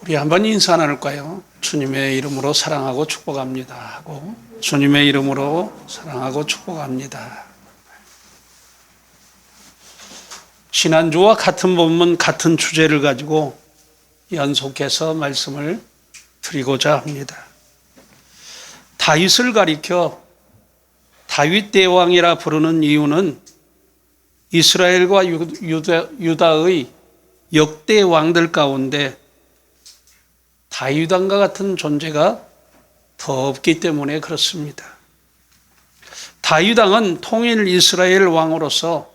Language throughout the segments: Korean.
우리 한번 인사 나눌까요? 주님의 이름으로 사랑하고 축복합니다 하고, 주님의 이름으로 사랑하고 축복합니다. 지난주와 같은 본문 같은 주제를 가지고 연속해서 말씀을 드리고자 합니다. 다윗을 가리켜 다윗 대왕이라 부르는 이유는 이스라엘과 유다의 역대 왕들 가운데 다윗 왕과 같은 존재가 더 없기 때문에 그렇습니다. 다윗 왕은 통일 이스라엘 왕으로서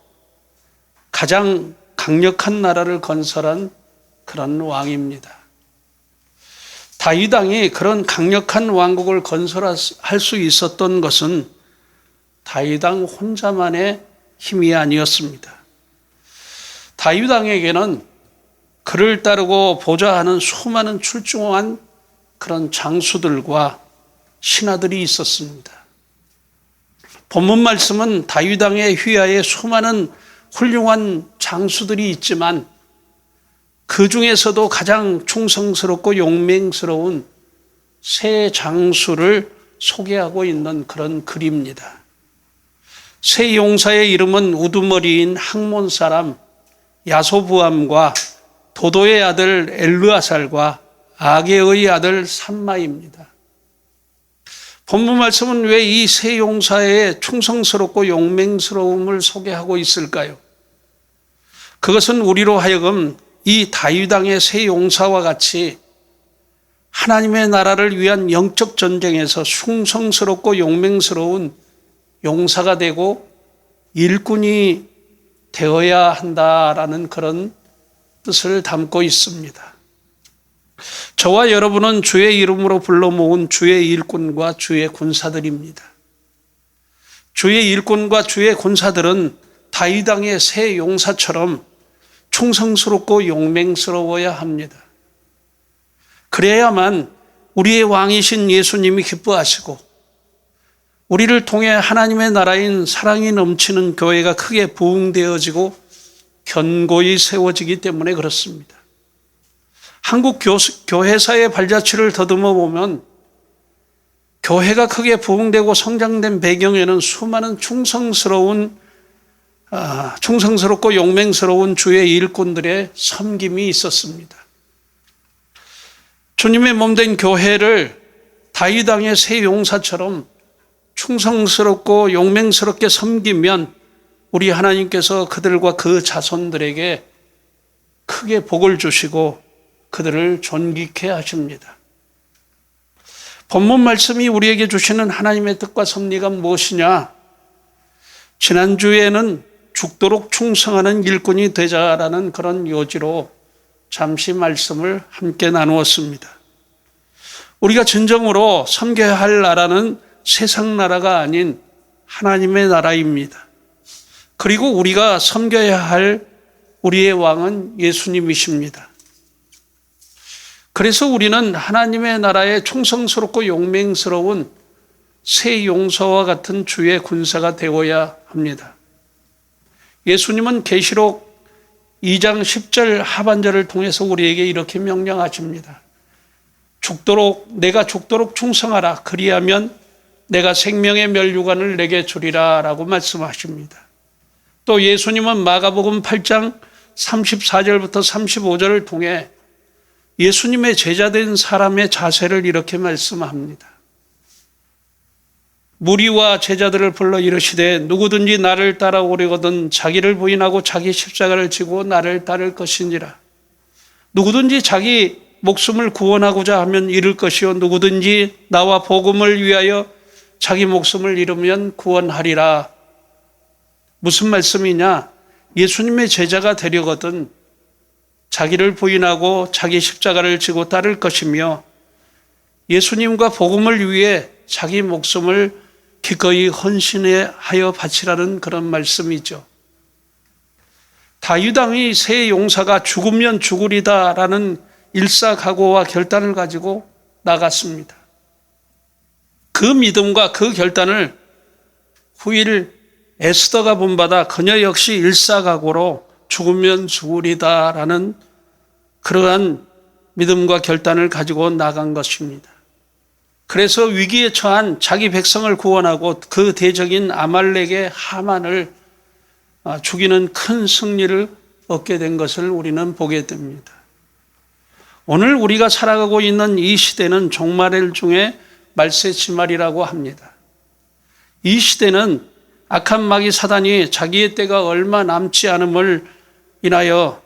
가장 강력한 나라를 건설한 그런 왕입니다. 다윗 왕이 그런 강력한 왕국을 건설할 수 있었던 것은 다윗 왕 혼자만의 힘이 아니었습니다. 다윗 왕에게는 그를 따르고 보좌하는 수많은 출중한 그런 장수들과 신하들이 있었습니다. 본문 말씀은 다윗 왕의 휘하에 수많은 훌륭한 장수들이 있지만 그 중에서도 가장 충성스럽고 용맹스러운 세 장수를 소개하고 있는 그런 글입니다. 세 용사의 이름은 우두머리인 학몬 사람 야소부암과 도도의 아들 엘르아살과 아게의 아들 삼마입니다. 본문 말씀은 왜 이 세 용사의 충성스럽고 용맹스러움을 소개하고 있을까요? 그것은 우리로 하여금 이 다윗 왕의 세 용사와 같이 하나님의 나라를 위한 영적 전쟁에서 충성스럽고 용맹스러운 용사가 되고 일꾼이 되어야 한다라는 그런 뜻을 담고 있습니다. 저와 여러분은 주의 이름으로 불러 모은 주의 일꾼과 주의 군사들입니다. 주의 일꾼과 주의 군사들은 다윗 왕의 세 용사처럼 충성스럽고 용맹스러워야 합니다. 그래야만 우리의 왕이신 예수님이 기뻐하시고 우리를 통해 하나님의 나라인 사랑이 넘치는 교회가 크게 부흥되어지고 견고히 세워지기 때문에 그렇습니다. 한국 교회사의 발자취를 더듬어 보면 교회가 크게 부흥되고 성장된 배경에는 수많은 충성스럽고 용맹스러운 주의 일꾼들의 섬김이 있었습니다. 주님의 몸된 교회를 다윗 왕의 세 용사처럼 충성스럽고 용맹스럽게 섬기면 우리 하나님께서 그들과 그 자손들에게 크게 복을 주시고 그들을 존귀케 하십니다. 본문 말씀이 우리에게 주시는 하나님의 뜻과 섭리가 무엇이냐? 지난주에는 죽도록 충성하는 일꾼이 되자라는 그런 요지로 잠시 말씀을 함께 나누었습니다. 우리가 진정으로 섬겨야 할 나라는 세상 나라가 아닌 하나님의 나라입니다. 그리고 우리가 섬겨야 할 우리의 왕은 예수님이십니다. 그래서 우리는 하나님의 나라에 충성스럽고 용맹스러운 새 용사와 같은 주의 군사가 되어야 합니다. 예수님은 계시록 2장 10절 하반절을 통해서 우리에게 이렇게 명령하십니다. 내가 죽도록 충성하라. 그리하면 내가 생명의 멸류관을 내게 주리라 라고 말씀하십니다. 또 예수님은 마가복음 8장 34절부터 35절을 통해 예수님의 제자된 사람의 자세를 이렇게 말씀합니다. 무리와 제자들을 불러 이르시되 누구든지 나를 따라오려거든 자기를 부인하고 자기 십자가를 지고 나를 따를 것이니라. 누구든지 자기 목숨을 구원하고자 하면 잃을 것이요 누구든지 나와 복음을 위하여 자기 목숨을 잃으면 구원하리라. 무슨 말씀이냐? 예수님의 제자가 되려거든 자기를 부인하고 자기 십자가를 지고 따를 것이며 예수님과 복음을 위해 자기 목숨을 기꺼이 헌신하여 바치라는 그런 말씀이죠. 다윗 왕이 세 용사가 죽으면 죽으리다라는 일사각오와 결단을 가지고 나갔습니다. 그 믿음과 그 결단을 후일 에스더가 본받아 그녀 역시 일사각오로 죽으면 죽으리다라는 그러한 믿음과 결단을 가지고 나간 것입니다. 그래서 위기에 처한 자기 백성을 구원하고 그 대적인 아말렉의 하만을 죽이는 큰 승리를 얻게 된 것을 우리는 보게 됩니다. 오늘 우리가 살아가고 있는 이 시대는 종말일 중에 말세지말이라고 합니다. 이 시대는 악한 마귀 사단이 자기의 때가 얼마 남지 않음을 인하여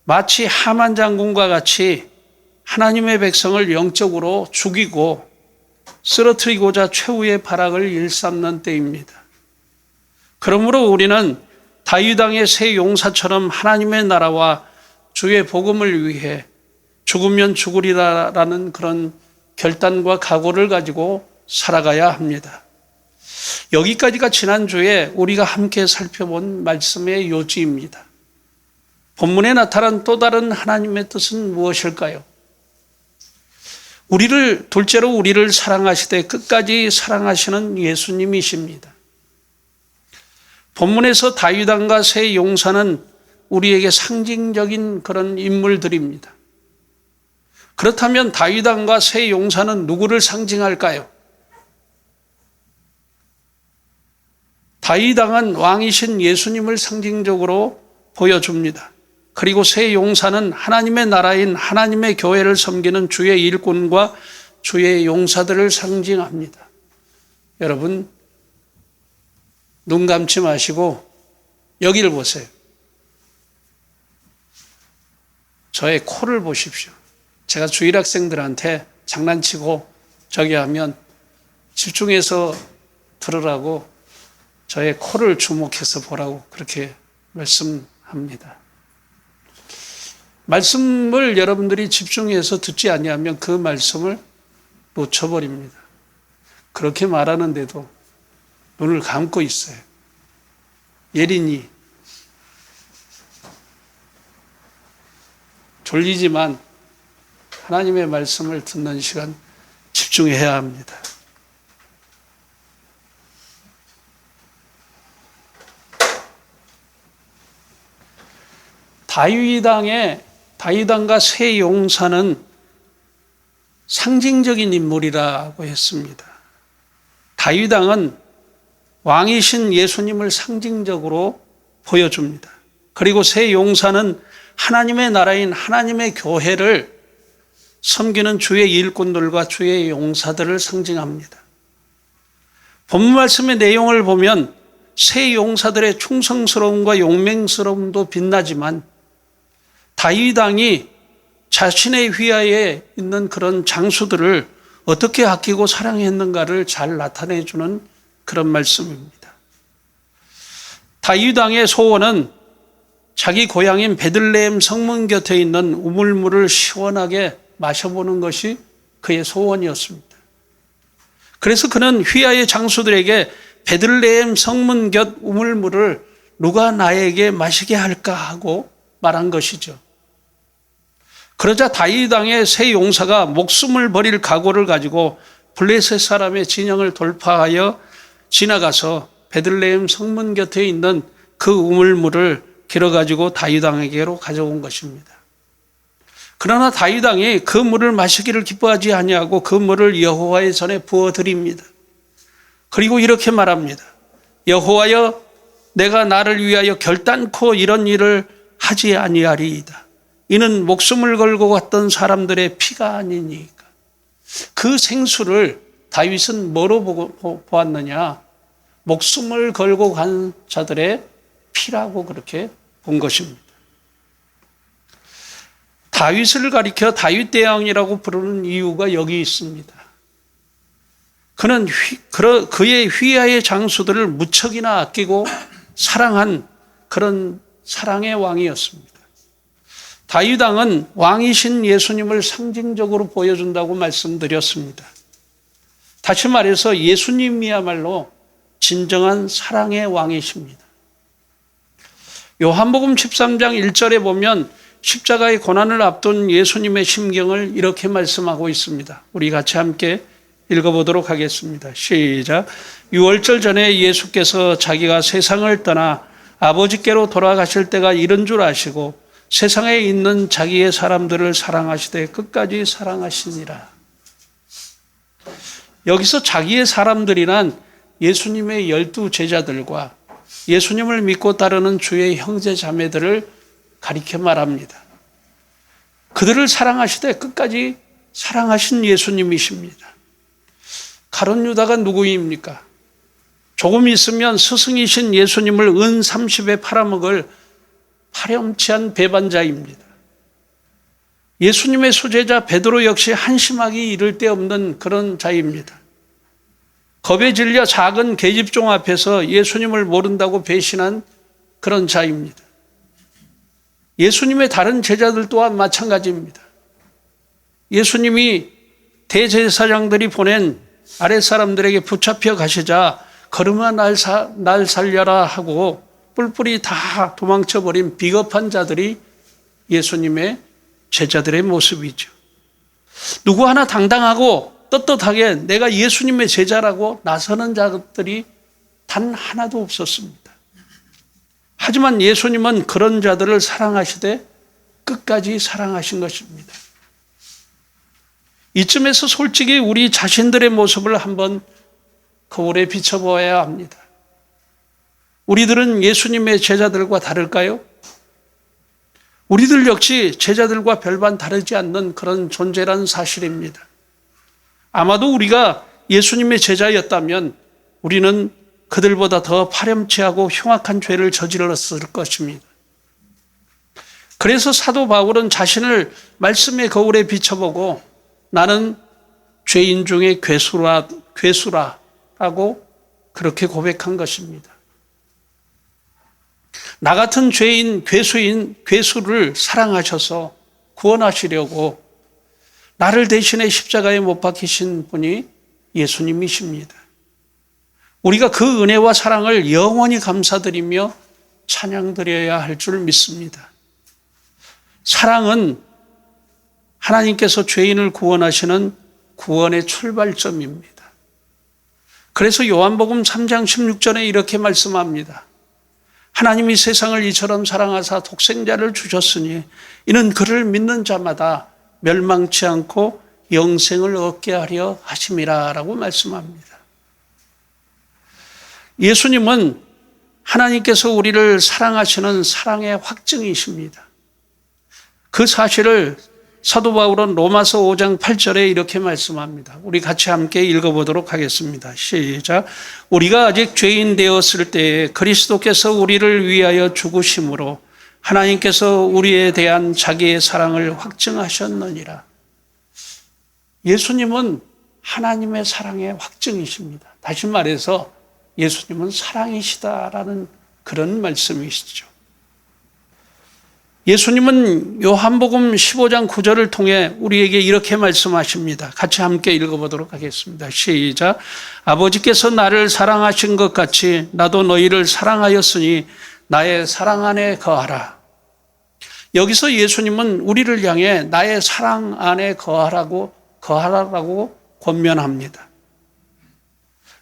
마치 하만 장군과 같이 하나님의 백성을 영적으로 죽이고 쓰러뜨리고자 최후의 발악을 일삼는 때입니다. 그러므로 우리는 다윗 왕의 새 용사처럼 하나님의 나라와 주의 복음을 위해 죽으면 죽으리라라는 그런 결단과 각오를 가지고 살아가야 합니다. 여기까지가 지난주에 우리가 함께 살펴본 말씀의 요지입니다. 본문에 나타난 또 다른 하나님의 뜻은 무엇일까요? 둘째로 우리를 사랑하시되 끝까지 사랑하시는 예수님이십니다. 본문에서 다윗 왕과 새 용사는 우리에게 상징적인 그런 인물들입니다. 그렇다면 다윗 왕과 새 용사는 누구를 상징할까요? 다윗 왕은 왕이신 예수님을 상징적으로 보여줍니다. 그리고 새 용사는 하나님의 나라인 하나님의 교회를 섬기는 주의 일꾼과 주의 용사들을 상징합니다. 여러분, 눈 감지 마시고 여기를 보세요. 저의 코를 보십시오. 제가 주일 학생들한테 장난치고 저기 하면 집중해서 들으라고 저의 코를 주목해서 보라고 그렇게 말씀합니다. 말씀을 여러분들이 집중해서 듣지 아니하면 그 말씀을 놓쳐버립니다. 그렇게 말하는데도 눈을 감고 있어요. 예린이 졸리지만 하나님의 말씀을 듣는 시간 집중해야 합니다. 다윗 왕과 새 용사는 상징적인 인물이라고 했습니다. 다윗 왕은 왕이신 예수님을 상징적으로 보여줍니다. 그리고 새 용사는 하나님의 나라인 하나님의 교회를 섬기는 주의 일꾼들과 주의 용사들을 상징합니다. 본문 말씀의 내용을 보면 새 용사들의 충성스러움과 용맹스러움도 빛나지만 다윗 왕이 자신의 휘하에 있는 그런 장수들을 어떻게 아끼고 사랑했는가를 잘 나타내주는 그런 말씀입니다. 다윗 왕의 소원은 자기 고향인 베들레헴 성문 곁에 있는 우물물을 시원하게 마셔보는 것이 그의 소원이었습니다. 그래서 그는 휘하의 장수들에게 베들레헴 성문 곁 우물물을 누가 나에게 마시게 할까 하고 말한 것이죠. 그러자 다윗 왕의 새 용사가 목숨을 버릴 각오를 가지고 블레셋 사람의 진영을 돌파하여 지나가서 베들레헴 성문 곁에 있는 그 우물물을 길어가지고 다윗 왕에게로 가져온 것입니다. 그러나 다윗 왕이 그 물을 마시기를 기뻐하지 아니하고 그 물을 여호와의 전에 부어드립니다. 그리고 이렇게 말합니다. 여호와여, 내가 나를 위하여 결단코 이런 일을 하지 아니하리이다. 이는 목숨을 걸고 갔던 사람들의 피가 아니니까. 그 생수를 다윗은 뭐로 보았느냐? 목숨을 걸고 간 자들의 피라고 그렇게 본 것입니다. 다윗을 가리켜 다윗 대왕이라고 부르는 이유가 여기 있습니다. 그는 그의 휘하의 장수들을 무척이나 아끼고 사랑한 그런 사랑의 왕이었습니다. 다윗 왕은 왕이신 예수님을 상징적으로 보여준다고 말씀드렸습니다. 다시 말해서 예수님이야말로 진정한 사랑의 왕이십니다. 요한복음 13장 1절에 보면 십자가의 고난을 앞둔 예수님의 심경을 이렇게 말씀하고 있습니다. 우리 같이 함께 읽어보도록 하겠습니다. 시작. 유월절 전에 예수께서 자기가 세상을 떠나 아버지께로 돌아가실 때가 이른 줄 아시고 세상에 있는 자기의 사람들을 사랑하시되 끝까지 사랑하시니라. 여기서 자기의 사람들이란 예수님의 12 제자들과 예수님을 믿고 따르는 주의 형제 자매들을 가리켜 말합니다. 그들을 사랑하시되 끝까지 사랑하신 예수님이십니다. 가룟 유다가 누구입니까? 조금 있으면 스승이신 예수님을 은 30에 팔아먹을 파렴치한 배반자입니다. 예수님의 수제자 베드로 역시 한심하기 이를 데 없는 그런 자입니다. 겁에 질려 작은 계집종 앞에서 예수님을 모른다고 배신한 그런 자입니다. 예수님의 다른 제자들 또한 마찬가지입니다. 예수님이 대제사장들이 보낸 아랫사람들에게 붙잡혀 가시자 걸음아 날 살려라 하고 뿔뿔이 다 도망쳐버린 비겁한 자들이 예수님의 제자들의 모습이죠. 누구 하나 당당하고 떳떳하게 내가 예수님의 제자라고 나서는 자들이 단 하나도 없었습니다. 하지만 예수님은 그런 자들을 사랑하시되 끝까지 사랑하신 것입니다. 이쯤에서 솔직히 우리 자신들의 모습을 한번 거울에 비춰보아야 합니다. 우리들은 예수님의 제자들과 다를까요? 우리들 역시 제자들과 별반 다르지 않는 그런 존재란 사실입니다. 아마도 우리가 예수님의 제자였다면 우리는 그들보다 더 파렴치하고 흉악한 죄를 저질렀을 것입니다. 그래서 사도 바울은 자신을 말씀의 거울에 비춰보고 나는 죄인 중에 괴수라라고 그렇게 고백한 것입니다. 나 같은 죄인, 괴수를 사랑하셔서 구원하시려고 나를 대신해 십자가에 못 박히신 분이 예수님이십니다. 우리가 그 은혜와 사랑을 영원히 감사드리며 찬양드려야 할 줄 믿습니다. 사랑은 하나님께서 죄인을 구원하시는 구원의 출발점입니다. 그래서 요한복음 3장 16절에 이렇게 말씀합니다. 하나님이 세상을 이처럼 사랑하사 독생자를 주셨으니 이는 그를 믿는 자마다 멸망치 않고 영생을 얻게 하려 하심이라 라고 말씀합니다. 예수님은 하나님께서 우리를 사랑하시는 사랑의 확증이십니다. 그 사실을 사도 바울은 로마서 5장 8절에 이렇게 말씀합니다. 우리 같이 함께 읽어보도록 하겠습니다. 시작. 우리가 아직 죄인 되었을 때에 그리스도께서 우리를 위하여 죽으심으로 하나님께서 우리에 대한 자기의 사랑을 확증하셨느니라. 예수님은 하나님의 사랑의 확증이십니다. 다시 말해서 예수님은 사랑이시다라는 그런 말씀이시죠. 예수님은 요한복음 15장 9절을 통해 우리에게 이렇게 말씀하십니다. 같이 함께 읽어보도록 하겠습니다. 시작. 아버지께서 나를 사랑하신 것 같이 나도 너희를 사랑하였으니 나의 사랑 안에 거하라. 여기서 예수님은 우리를 향해 나의 사랑 안에 거하라고 권면합니다.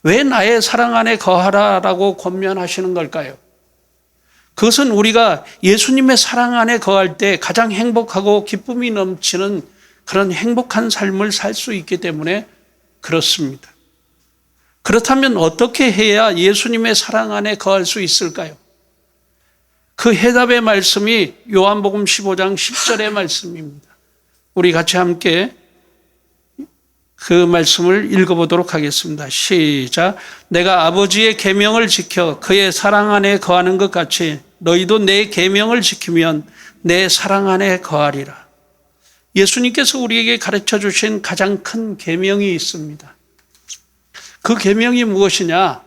왜 나의 사랑 안에 거하라라고 권면하시는 걸까요? 그것은 우리가 예수님의 사랑 안에 거할 때 가장 행복하고 기쁨이 넘치는 그런 행복한 삶을 살 수 있기 때문에 그렇습니다. 그렇다면 어떻게 해야 예수님의 사랑 안에 거할 수 있을까요? 그 해답의 말씀이 요한복음 15장 10절의 말씀입니다. 우리 같이 함께 그 말씀을 읽어보도록 하겠습니다. 시작. 내가 아버지의 계명을 지켜 그의 사랑 안에 거하는 것 같이 너희도 내 계명을 지키면 내 사랑 안에 거하리라. 예수님께서 우리에게 가르쳐 주신 가장 큰 계명이 있습니다. 그 계명이 무엇이냐?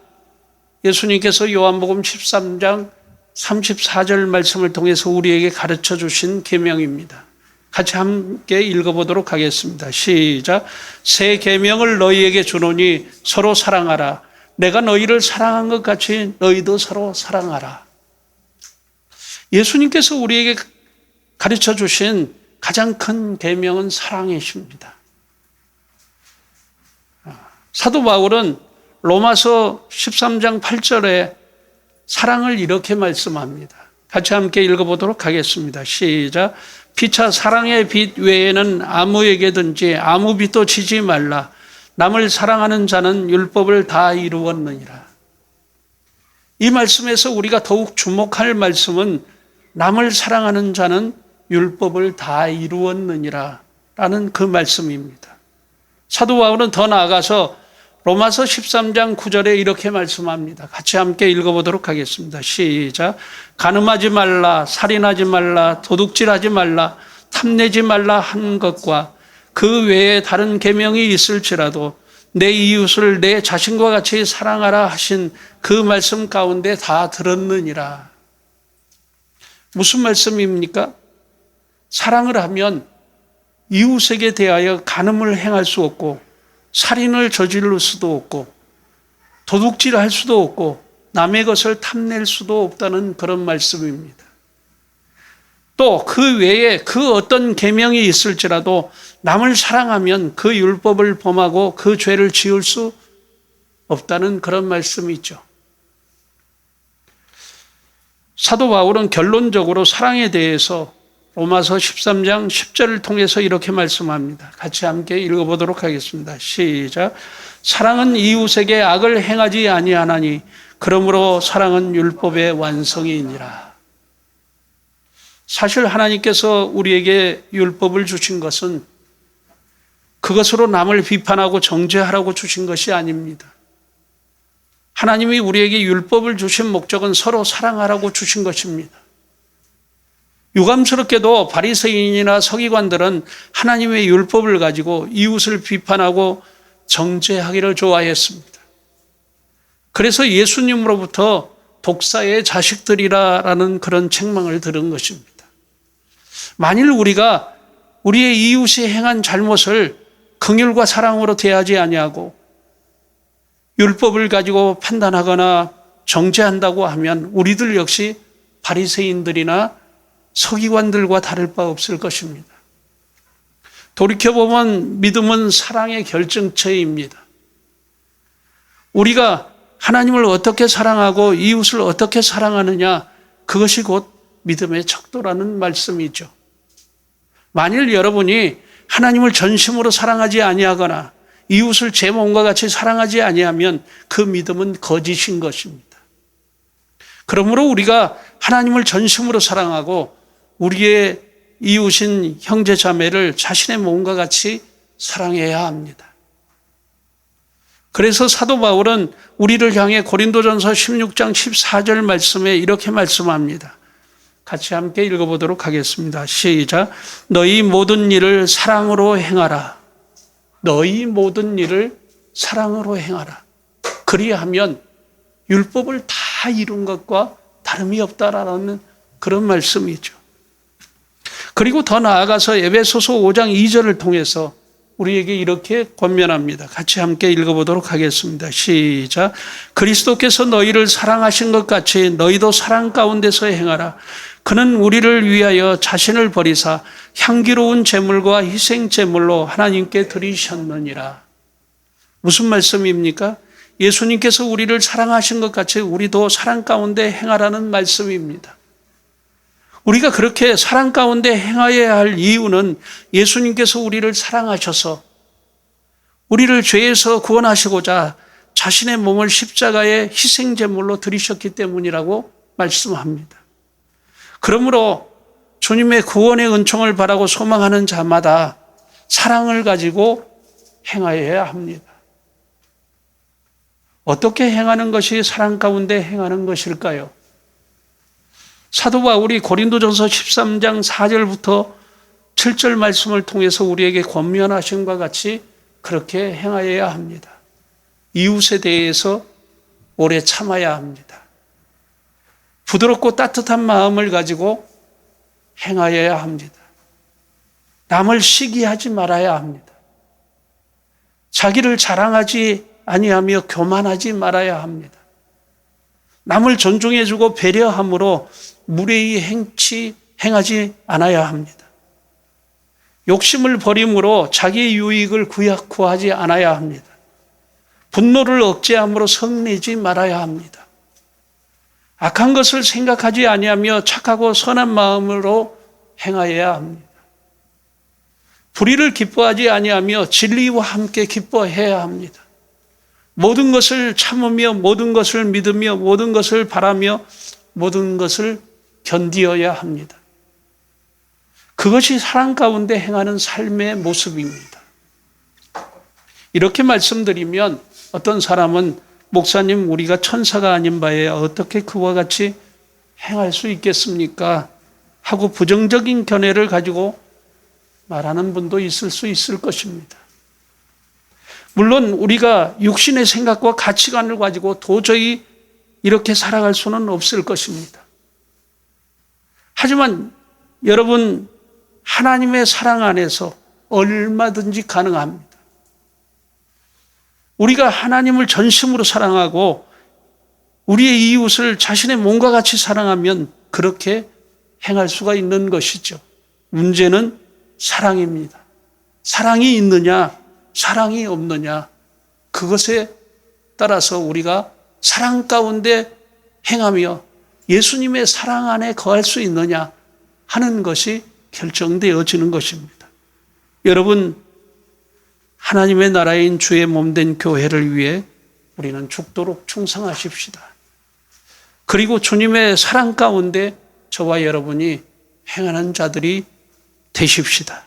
예수님께서 요한복음 13장 34절 말씀을 통해서 우리에게 가르쳐 주신 계명입니다. 같이 함께 읽어보도록 하겠습니다. 시작. 새 계명을 너희에게 주노니 서로 사랑하라. 내가 너희를 사랑한 것 같이 너희도 서로 사랑하라. 예수님께서 우리에게 가르쳐 주신 가장 큰 계명은 사랑이십니다. 사도 바울은 로마서 13장 8절에 사랑을 이렇게 말씀합니다. 같이 함께 읽어보도록 하겠습니다. 시작. 피차 사랑의 빛 외에는 아무에게든지 아무 빛도 지지 말라. 남을 사랑하는 자는 율법을 다 이루었느니라. 이 말씀에서 우리가 더욱 주목할 말씀은 남을 사랑하는 자는 율법을 다 이루었느니라 라는 그 말씀입니다. 사도 바울은 더 나아가서 로마서 13장 9절에 이렇게 말씀합니다. 같이 함께 읽어보도록 하겠습니다. 시작. 간음하지 말라, 살인하지 말라, 도둑질하지 말라, 탐내지 말라 한 것과 그 외에 다른 계명이 있을지라도 내 이웃을 내 자신과 같이 사랑하라 하신 그 말씀 가운데 다 들었느니라. 무슨 말씀입니까? 사랑을 하면 이웃에게 대하여 간음을 행할 수 없고 살인을 저지를 수도 없고 도둑질할 수도 없고 남의 것을 탐낼 수도 없다는 그런 말씀입니다. 또 그 외에 그 어떤 계명이 있을지라도 남을 사랑하면 그 율법을 범하고 그 죄를 지을 수 없다는 그런 말씀이죠. 사도 바울은 결론적으로 사랑에 대해서 로마서 13장 10절을 통해서 이렇게 말씀합니다. 같이 함께 읽어보도록 하겠습니다. 시작. 사랑은 이웃에게 악을 행하지 아니하나니 그러므로 사랑은 율법의 완성이니라. 사실 하나님께서 우리에게 율법을 주신 것은 그것으로 남을 비판하고 정죄하라고 주신 것이 아닙니다. 하나님이 우리에게 율법을 주신 목적은 서로 사랑하라고 주신 것입니다. 유감스럽게도 바리새인이나 서기관들은 하나님의 율법을 가지고 이웃을 비판하고 정죄하기를 좋아했습니다. 그래서 예수님으로부터 독사의 자식들이라는 그런 책망을 들은 것입니다. 만일 우리가 우리의 이웃이 행한 잘못을 긍휼과 사랑으로 대하지 아니하고 율법을 가지고 판단하거나 정죄한다고 하면 우리들 역시 바리새인들이나 서기관들과 다를 바 없을 것입니다. 돌이켜보면 믿음은 사랑의 결정체입니다. 우리가 하나님을 어떻게 사랑하고 이웃을 어떻게 사랑하느냐, 그것이 곧 믿음의 척도라는 말씀이죠. 만일 여러분이 하나님을 전심으로 사랑하지 아니하거나 이웃을 제 몸과 같이 사랑하지 아니하면 그 믿음은 거짓인 것입니다. 그러므로 우리가 하나님을 전심으로 사랑하고 우리의 이웃인 형제 자매를 자신의 몸과 같이 사랑해야 합니다. 그래서 사도 바울은 우리를 향해 고린도전서 16장 14절 말씀에 이렇게 말씀합니다. 같이 함께 읽어보도록 하겠습니다. 시작. 너희 모든 일을 사랑으로 행하라. 너희 모든 일을 사랑으로 행하라. 그리하면 율법을 다 이룬 것과 다름이 없다라는 그런 말씀이죠. 그리고 더 나아가서 에베소서 5장 2절을 통해서 우리에게 이렇게 권면합니다. 같이 함께 읽어보도록 하겠습니다. 시작. 그리스도께서 너희를 사랑하신 것 같이 너희도 사랑 가운데서 행하라. 그는 우리를 위하여 자신을 버리사 향기로운 제물과 희생 제물로 하나님께 드리셨느니라. 무슨 말씀입니까? 예수님께서 우리를 사랑하신 것 같이 우리도 사랑 가운데 행하라는 말씀입니다. 우리가 그렇게 사랑 가운데 행하여야 할 이유는 예수님께서 우리를 사랑하셔서 우리를 죄에서 구원하시고자 자신의 몸을 십자가의 희생 제물로 드리셨기 때문이라고 말씀합니다. 그러므로 주님의 구원의 은총을 바라고 소망하는 자마다 사랑을 가지고 행하여야 합니다. 어떻게 행하는 것이 사랑 가운데 행하는 것일까요? 사도 바울이 고린도전서 13장 4절부터 7절 말씀을 통해서 우리에게 권면하신 것 같이 그렇게 행하여야 합니다. 이웃에 대해서 오래 참아야 합니다. 부드럽고 따뜻한 마음을 가지고 행하여야 합니다. 남을 시기하지 말아야 합니다. 자기를 자랑하지 아니하며 교만하지 말아야 합니다. 남을 존중해주고 배려함으로 무례히 행하지 않아야 합니다. 욕심을 버림으로 자기 유익을 구하지 않아야 합니다. 분노를 억제함으로 성내지 말아야 합니다. 악한 것을 생각하지 아니하며 착하고 선한 마음으로 행하여야 합니다. 불의를 기뻐하지 아니하며 진리와 함께 기뻐해야 합니다. 모든 것을 참으며 모든 것을 믿으며 모든 것을 바라며 모든 것을 견디어야 합니다. 그것이 사랑 가운데 행하는 삶의 모습입니다. 이렇게 말씀드리면 어떤 사람은 목사님, 우리가 천사가 아닌 바에 어떻게 그와 같이 행할 수 있겠습니까? 하고 부정적인 견해를 가지고 말하는 분도 있을 수 있을 것입니다. 물론 우리가 육신의 생각과 가치관을 가지고 도저히 이렇게 살아갈 수는 없을 것입니다. 하지만 여러분, 하나님의 사랑 안에서 얼마든지 가능합니다. 우리가 하나님을 전심으로 사랑하고 우리의 이웃을 자신의 몸과 같이 사랑하면 그렇게 행할 수가 있는 것이죠. 문제는 사랑입니다. 사랑이 있느냐, 사랑이 없느냐, 그것에 따라서 우리가 사랑 가운데 행하며 예수님의 사랑 안에 거할 수 있느냐 하는 것이 결정되어지는 것입니다. 여러분, 하나님의 나라인 주의 몸된 교회를 위해 우리는 죽도록 충성하십시다. 그리고 주님의 사랑 가운데 저와 여러분이 행하는 자들이 되십시다.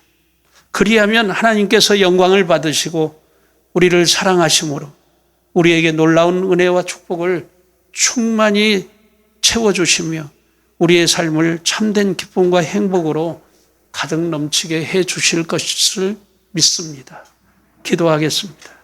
그리하면 하나님께서 영광을 받으시고 우리를 사랑하심으로 우리에게 놀라운 은혜와 축복을 충만히 채워주시며 우리의 삶을 참된 기쁨과 행복으로 가득 넘치게 해 주실 것을 믿습니다. 기도하겠습니다.